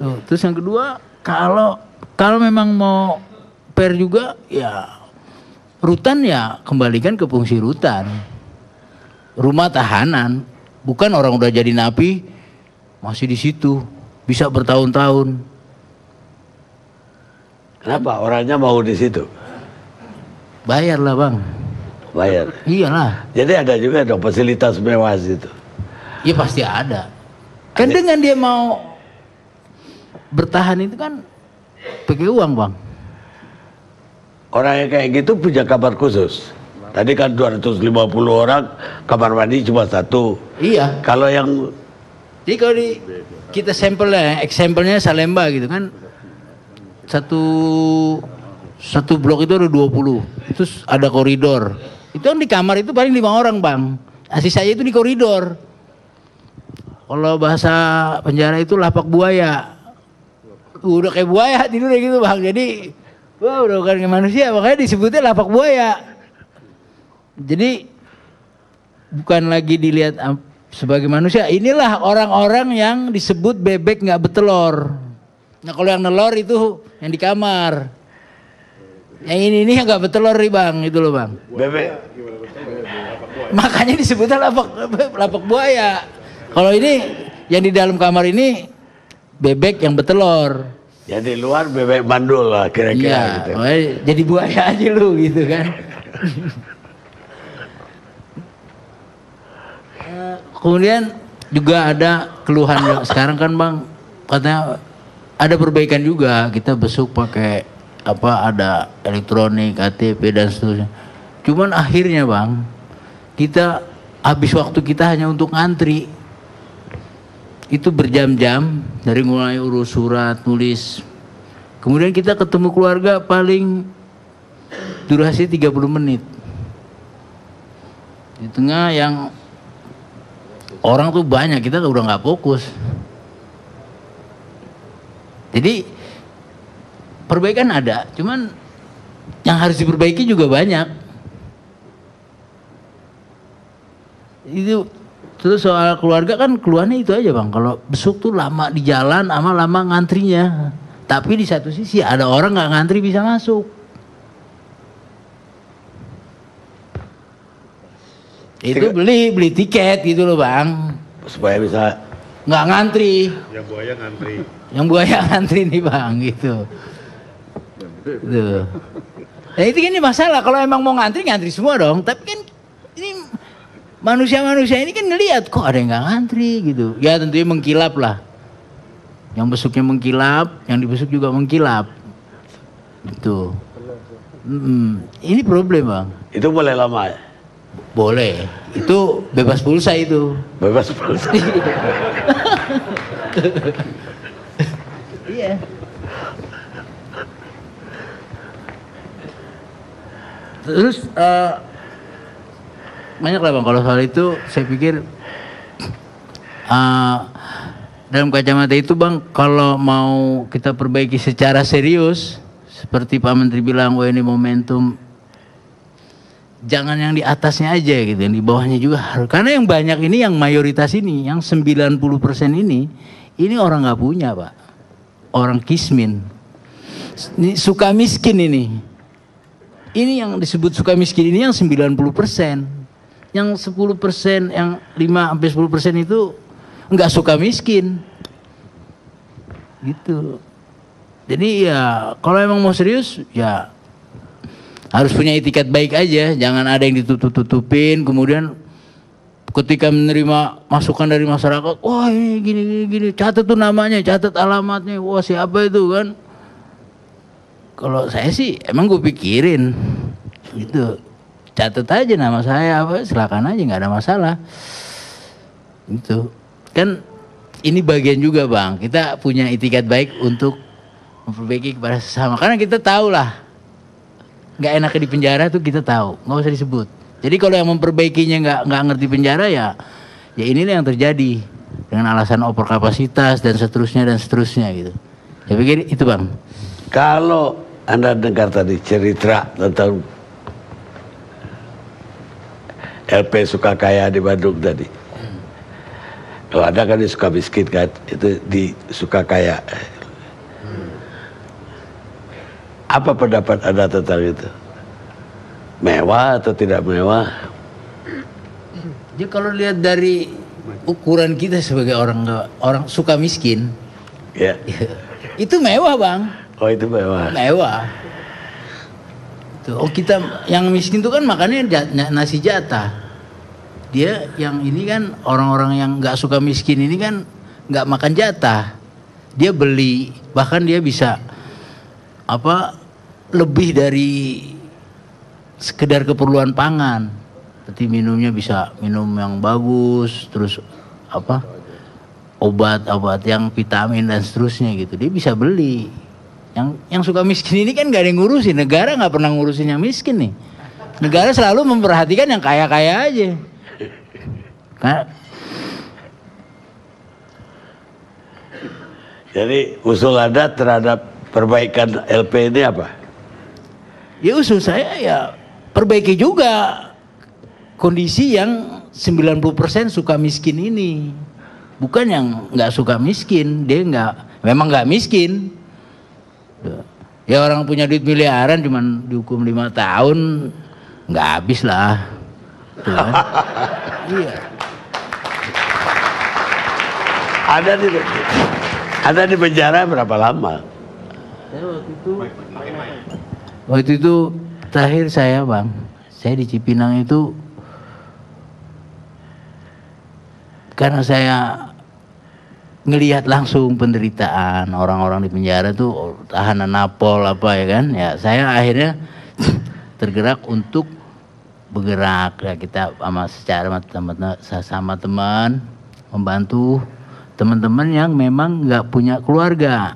Tuh, terus yang kedua, kalau memang mau fair juga, ya rutan ya kembalikan ke fungsi rutan. Rumah tahanan, bukan orang udah jadi napi masih di situ bisa bertahun-tahun. Kenapa orangnya mau di situ? Bayar lah bang. Bayar. Iyalah. Jadi ada juga dong fasilitas mewah situ. Ya pasti ada. Kan dengan dia mau bertahan itu kan pakai uang bang. Orang yang kayak gitu punya kamar khusus. Tadi kan 250 orang, kamar mandi cuma 1. Iya. Kalau yang Jadi kalau kita sampelnya Salemba gitu kan, satu blok itu ada 20, itu ada koridor. Itu kan di kamar itu paling 5 orang bang. Sisanya itu di koridor. Kalau bahasa penjara itu lapak buaya. Udah kayak buaya tidur kayak gitu bang. Jadi wah udah bukan kayak manusia, makanya disebutnya lapak buaya. Jadi bukan lagi dilihat sebagai manusia. Inilah orang-orang yang disebut bebek nggak betelor. Nah kalau yang nelor itu yang di kamar. Yang ini yang nggak betelor nih bang, itu loh bang. bebek. Makanya disebutnya lapak buaya. Kalau ini yang di dalam kamar ini bebek yang betelor. Jadi luar bebek bandul lah kira-kira gitu. Jadi buaya aja lu gitu kan. Kemudian juga ada keluhan sekarang kan bang, katanya ada perbaikan juga, kita besuk pakai ada elektronik, KTP dan seterusnya. Cuman akhirnya bang, kita habis waktu kita hanya untuk ngantri. Itu berjam-jam dari mulai urus surat, nulis. Kemudian kita ketemu keluarga paling durasi 30 menit. Di tengah yang orang tuh banyak, kita udah nggak fokus. Jadi perbaikan ada, cuman yang harus diperbaiki juga banyak. Itu terus soal keluarga kan keluarnya itu aja bang. Kalau besuk tuh lama di jalan, sama lama ngantrinya. Tapi di satu sisi ada orang nggak ngantri bisa masuk. Itu beli tiket gitu loh bang, supaya bisa nggak ngantri. Yang buaya ngantri. Yang buaya ngantri nih bang gitu. Tuh. Nah itu kan ini masalah, kalau emang mau ngantri semua dong. Tapi kan ini manusia ini kan ngelihat kok ada yang nggak ngantri gitu. Ya tentunya mengkilap lah. Yang besuknya mengkilap, yang dibesuk juga mengkilap. Gitu. Ini problem bang. itu boleh lama ya? Boleh, itu bebas pulsa itu. Bebas pulsa. Iya. Terus banyak lah bang kalau soal itu. Saya pikir dalam kacamata itu bang, kalau mau kita perbaiki secara serius, seperti Pak Menteri bilang, wah ini momentum. Jangan yang di atasnya aja gitu, yang di bawahnya juga harus. Karena yang banyak ini, yang mayoritas ini, yang 90% ini orang nggak punya pak, orang kismin, ini suka miskin ini. Ini yang disebut suka miskin ini yang 90%, yang 10%, yang 5-10% itu nggak suka miskin, gitu. Jadi ya kalau emang mau serius ya harus punya itikat baik aja, jangan ada yang ditutup-tutupin. Kemudian ketika menerima masukan dari masyarakat, wah ini gini, catat tuh namanya, catat alamatnya, wah siapa itu kan. Kalau saya sih emang gue pikirin, gitu, catat aja nama saya, silakan aja, nggak ada masalah. Itu kan ini bagian juga bang, kita punya itikat baik untuk memperbaiki kepada sesama, karena kita tahu lah. Nggak enaknya di penjara tuh kita tahu, nggak usah disebut. Jadi kalau yang memperbaikinya nggak ngerti penjara ya inilah yang terjadi dengan alasan overkapasitas dan seterusnya gitu. Saya pikir itu bang. Kalau Anda dengar tadi cerita tentang LP Sukakaya di Bandung tadi, kalau Anda kan di Sukamiskin kan, itu di Sukakaya Apa pendapat Anda tentang itu? Mewah atau tidak mewah? Jadi kalau lihat dari ukuran kita sebagai orang suka miskin, Ya. itu mewah bang. Oh itu mewah. Mewah. Tuh, oh kita yang miskin tuh kan makannya nasi jatah. Dia yang ini kan orang-orang yang nggak suka miskin ini kan nggak makan jatah. Dia beli, bahkan dia bisa lebih dari sekedar keperluan pangan. Seperti minumnya bisa minum yang bagus, terus obat-obat yang vitamin dan seterusnya gitu. Dia bisa beli. Yang suka miskin ini kan gak ada yang ngurusin. Negara gak pernah ngurusin yang miskin nih. Negara selalu memperhatikan yang kaya-kaya aja. Jadi usul Anda terhadap perbaikan LP ini apa? Ya usul saya ya perbaiki juga kondisi yang 90% suka miskin ini. Bukan yang gak suka miskin. Dia memang gak miskin. Ya orang punya duit miliaran cuman dihukum 5 tahun nggak habis lah. Tuh, kan? Iya. Ada di penjara berapa lama? Waktu itu terakhir saya bang, saya di Cipinang itu karena saya ngelihat langsung penderitaan orang-orang di penjara tuh, tahanan Napol ya kan, ya saya akhirnya tergerak untuk bergerak ya, kita sama teman membantu teman-teman yang memang nggak punya keluarga.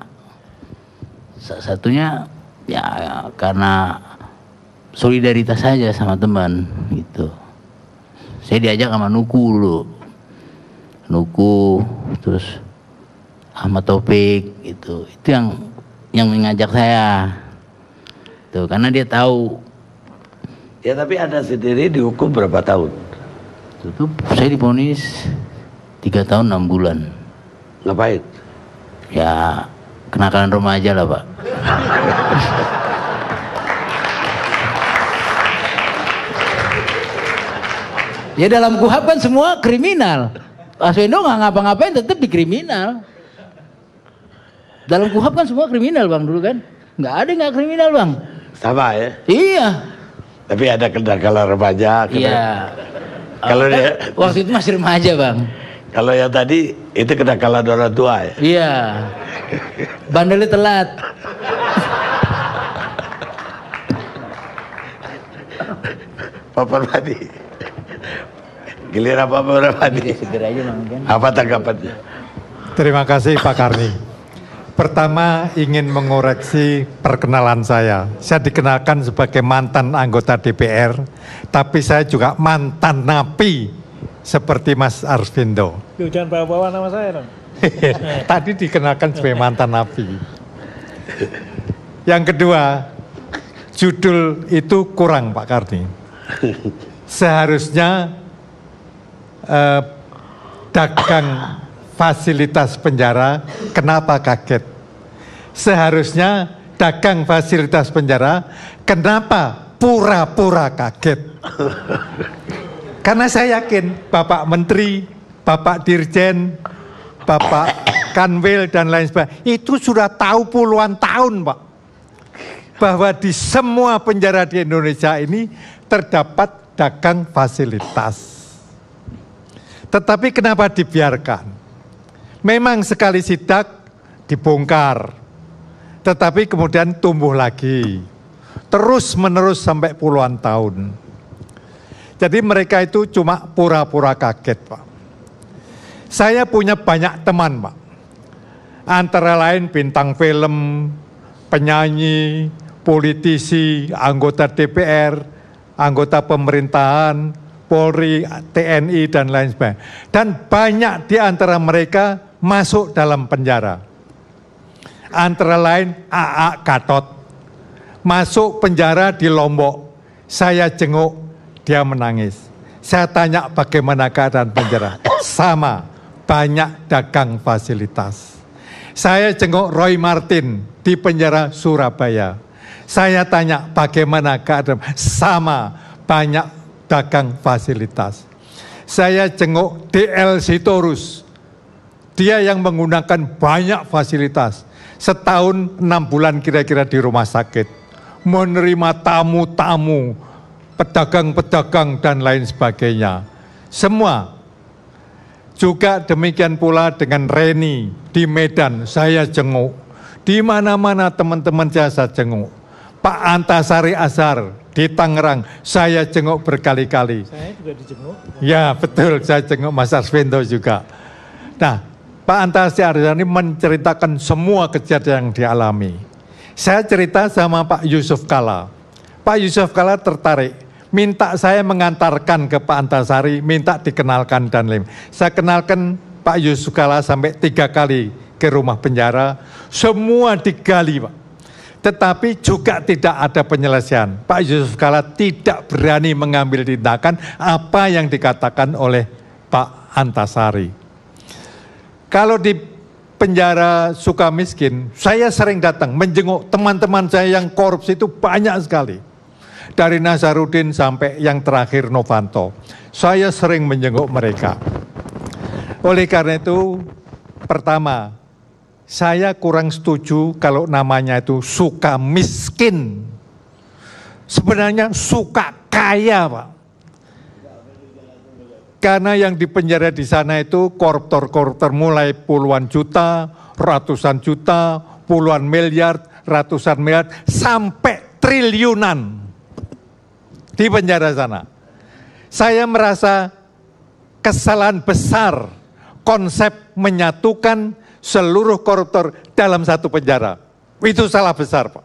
Satunya ya karena solidaritas saja sama teman gitu. Saya diajak sama Nuku dulu, terus Ahmad Taufik gitu. Itu yang mengajak saya. Tuh, karena dia tahu. Ya tapi Anda sendiri dihukum berapa tahun? Itu saya divonis 3 tahun 6 bulan. Ngapain? Ya kenakalan remaja lah Pak. Ya dalam KUHAP kan semua kriminal. Arswendo nggak ngapa-ngapain tetap dikriminal. Dalam KUHAP kan semua kriminal bang dulu kan. Nggak ada nggak kriminal bang. Sama ya? Iya. Tapi ada kenakalan remaja. Iya. Kalau dia waktu itu masih remaja bang. Kalau yang tadi itu kenakalan orang tua ya? Iya. Bandelnya telat. Pak Permadi. Giliran Pak Permadi. Segera aja bang kan. Apa tanggapannya? Terima kasih Pak Karni. Pertama ingin mengoreksi perkenalan saya. Saya dikenalkan sebagai mantan anggota DPR, tapi saya juga mantan napi seperti Mas Arsvindo. Jangan bawa-bawa nama saya dong. Tadi dikenalkan sebagai mantan napi. Yang kedua, judul itu kurang Pak Karni. Seharusnya dagang fasilitas penjara, kenapa kaget? Seharusnya dagang fasilitas penjara, kenapa pura-pura kaget? Karena saya yakin Bapak Menteri, Bapak Dirjen, Bapak Kanwil dan lain sebagainya, itu sudah tahu puluhan tahun Pak, bahwa di semua penjara di Indonesia ini terdapat dagang fasilitas. Tetapi kenapa dibiarkan? Memang sekali sidak dibongkar, tetapi kemudian tumbuh lagi, terus menerus sampai puluhan tahun. Jadi mereka itu cuma pura-pura kaget Pak. Saya punya banyak teman Pak, antara lain bintang film, penyanyi, politisi, anggota DPR, anggota pemerintahan, Polri, TNI dan lain sebagainya. Dan banyak di antara mereka masuk dalam penjara. Antara lain AA Gatot, masuk penjara di Lombok. Saya jenguk, dia menangis. Saya tanya bagaimana keadaan penjara. Sama, banyak dagang fasilitas. Saya jenguk Roy Martin di penjara Surabaya. Saya tanya bagaimana keadaan, sama banyak dagang fasilitas. Saya jenguk DL Sitorus, dia yang menggunakan banyak fasilitas. Setahun 6 bulan kira-kira di rumah sakit, menerima tamu-tamu, pedagang-pedagang dan lain sebagainya. Semua. Juga demikian pula dengan Reni di Medan, saya jenguk. Di mana-mana teman-teman saya jenguk. Pak Antasari Azhar di Tangerang, saya jenguk berkali-kali. Saya juga dijenguk. Ya betul, saya jenguk Mas Arswendo juga. Nah, Pak Antasari Azhar ini menceritakan semua kejadian yang dialami. Saya cerita sama Pak Yusuf Kalla. Pak Yusuf Kalla tertarik, minta saya mengantarkan ke Pak Antasari, minta dikenalkan dan lain. Saya kenalkan Pak Yusuf Kalla sampai 3 kali ke rumah penjara, semua digali Pak. Tetapi juga tidak ada penyelesaian. Pak Yusuf Kalla tidak berani mengambil tindakan apa yang dikatakan oleh Pak Antasari. Kalau di penjara Sukamiskin, saya sering datang menjenguk teman-teman saya yang korupsi itu banyak sekali. Dari Nazarudin sampai yang terakhir Novanto. Saya sering menjenguk mereka. Oleh karena itu, pertama, saya kurang setuju kalau namanya itu suka miskin. Sebenarnya suka kaya, Pak. Karena yang dipenjara di sana itu koruptor-koruptor mulai puluhan juta, ratusan juta, puluhan miliar, ratusan miliar, sampai triliunan di penjara sana. Saya merasa kesalahan besar konsep menyatukan seluruh koruptor dalam satu penjara. Itu salah besar, Pak.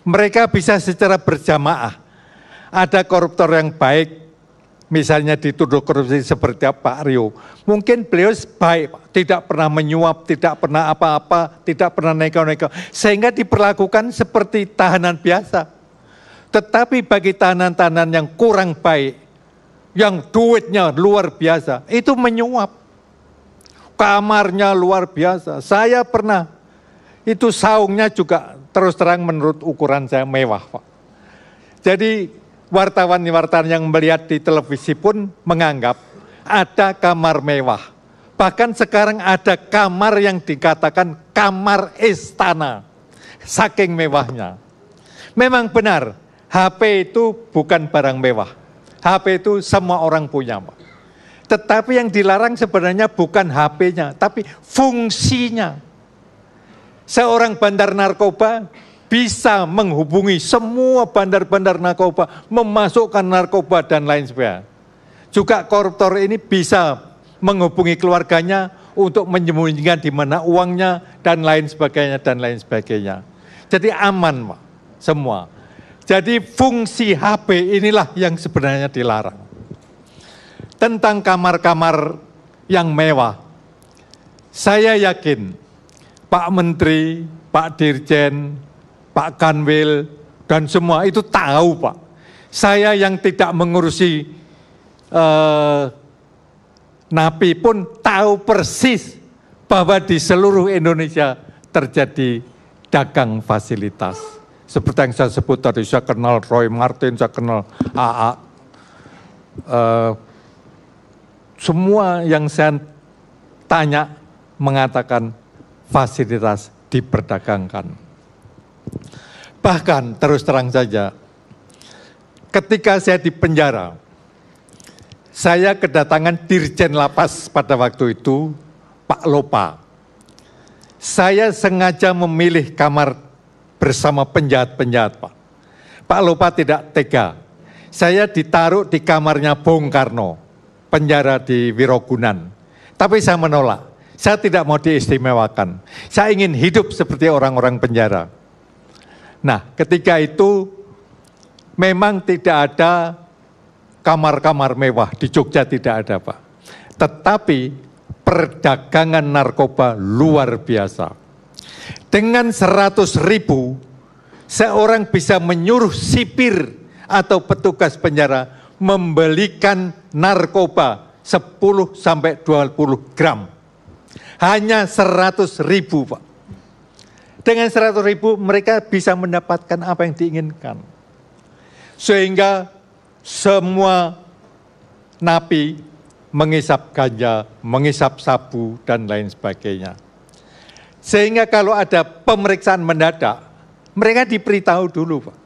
Mereka bisa secara berjamaah. Ada koruptor yang baik, misalnya dituduh korupsi seperti Pak Rio. Mungkin beliau baik, Pak. Tidak pernah menyuap, tidak pernah apa-apa, tidak pernah neko-neko. Sehingga diperlakukan seperti tahanan biasa. Tetapi bagi tahanan-tahanan yang kurang baik, yang duitnya luar biasa, itu menyuap. Kamarnya luar biasa. Saya pernah, itu saungnya juga terus terang menurut ukuran saya mewah, Pak. Jadi wartawan-wartawan yang melihat di televisi pun menganggap ada kamar mewah. Bahkan sekarang ada kamar yang dikatakan kamar istana. Saking mewahnya. Memang benar, HP itu bukan barang mewah. HP itu semua orang punya, Pak. Tetapi yang dilarang sebenarnya bukan HP-nya, tapi fungsinya. Seorang bandar narkoba bisa menghubungi semua bandar-bandar narkoba, memasukkan narkoba dan lain sebagainya. Juga koruptor ini bisa menghubungi keluarganya untuk menyembunyikan di mana uangnya dan lain sebagainya dan lain sebagainya. Jadi aman, Pak, semua. Jadi fungsi HP inilah yang sebenarnya dilarang. Tentang kamar-kamar yang mewah, saya yakin Pak Menteri, Pak Dirjen, Pak Kanwil, dan semua itu tahu, Pak. Saya yang tidak mengurusi napi pun tahu persis bahwa di seluruh Indonesia terjadi dagang fasilitas. Seperti yang saya sebut tadi, saya kenal Roy Martin, saya kenal AA. Semua yang saya tanya mengatakan fasilitas diperdagangkan. Bahkan terus terang saja, ketika saya di penjara, saya kedatangan Dirjen Lapas pada waktu itu, Pak Lopa. Saya sengaja memilih kamar bersama penjahat-penjahat, Pak. Pak Lopa tidak tega. Saya ditaruh di kamarnya Bung Karno, penjara di Wirogunan. Tapi saya menolak. Saya tidak mau diistimewakan. Saya ingin hidup seperti orang-orang penjara. Nah, ketika itu memang tidak ada kamar-kamar mewah. Di Jogja tidak ada, Pak. Tetapi perdagangan narkoba luar biasa. Dengan 100.000, seorang bisa menyuruh sipir atau petugas penjara membelikan narkoba 10 sampai 20 gram. Hanya 100.000, Pak. Dengan 100.000 mereka bisa mendapatkan apa yang diinginkan. Sehingga semua napi mengisap ganja, mengisap sabu, dan lain sebagainya. Sehingga kalau ada pemeriksaan mendadak, mereka diberitahu dulu, Pak.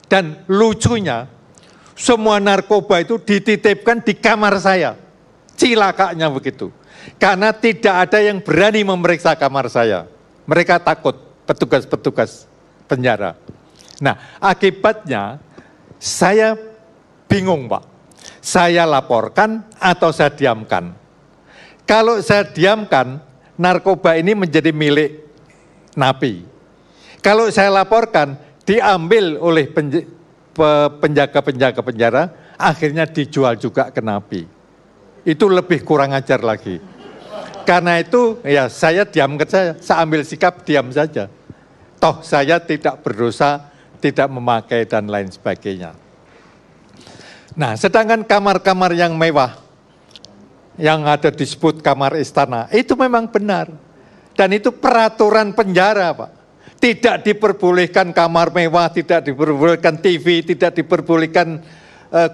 Dan lucunya, semua narkoba itu dititipkan di kamar saya. Cilakanya begitu. Karena tidak ada yang berani memeriksa kamar saya. Mereka takut, petugas-petugas penjara. Nah, akibatnya saya bingung, Pak. Saya laporkan atau saya diamkan. Kalau saya diamkan, narkoba ini menjadi milik napi. Kalau saya laporkan, diambil oleh penjaga-penjaga penjara, akhirnya dijual juga ke napi. Itu lebih kurang ajar lagi. Karena itu, ya saya diamkan saya ambil sikap diam saja. Toh saya tidak berdosa, tidak memakai dan lain sebagainya. Nah, sedangkan kamar-kamar yang mewah, yang ada disebut kamar istana, itu memang benar. Dan itu peraturan penjara, Pak. Tidak diperbolehkan kamar mewah, tidak diperbolehkan TV, tidak diperbolehkan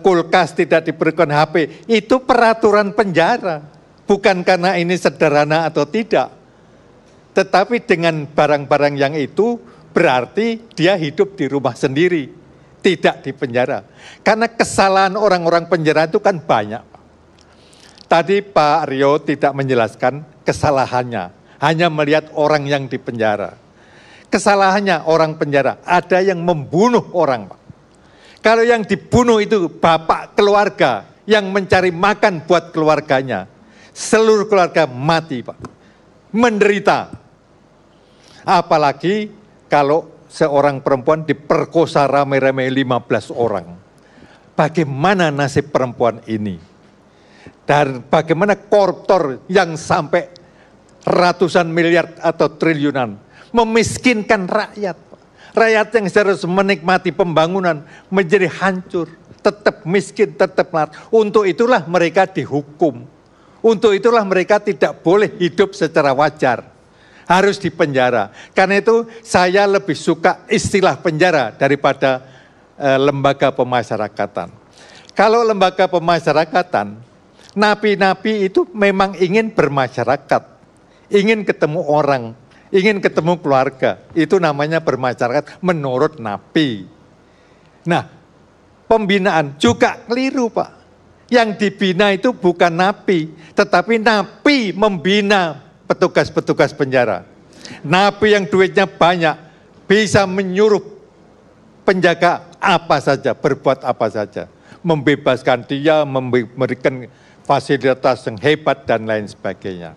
kulkas, tidak diperbolehkan HP. Itu peraturan penjara. Bukan karena ini sederhana atau tidak. Tetapi dengan barang-barang yang itu berarti dia hidup di rumah sendiri. Tidak di penjara. Karena kesalahan orang-orang penjara itu kan banyak. Tadi Pak Rio tidak menjelaskan kesalahannya. Hanya melihat orang yang di penjara. Kesalahannya orang penjara. Ada yang membunuh orang, Pak. Kalau yang dibunuh itu bapak keluarga yang mencari makan buat keluarganya. Seluruh keluarga mati, Pak. Menderita. Apalagi kalau seorang perempuan diperkosa rame-rame 15 orang. Bagaimana nasib perempuan ini? Dan bagaimana koruptor yang sampai ratusan miliar atau triliunan memiskinkan rakyat. Rakyat yang seharusnya menikmati pembangunan menjadi hancur, tetap miskin, tetap lapar. Untuk itulah mereka dihukum. Untuk itulah mereka tidak boleh hidup secara wajar. Harus dipenjara. Karena itu saya lebih suka istilah penjara daripada lembaga pemasyarakatan. Kalau lembaga pemasyarakatan, napi-napi itu memang ingin bermasyarakat. Ingin ketemu orang, ingin ketemu keluarga. Itu namanya bermasyarakat menurut napi. Nah, pembinaan juga keliru, Pak. Yang dibina itu bukan napi, tetapi napi membina petugas-petugas penjara. Napi yang duitnya banyak, bisa menyuruh penjaga apa saja, berbuat apa saja. Membebaskan dia, memberikan fasilitas yang hebat dan lain sebagainya.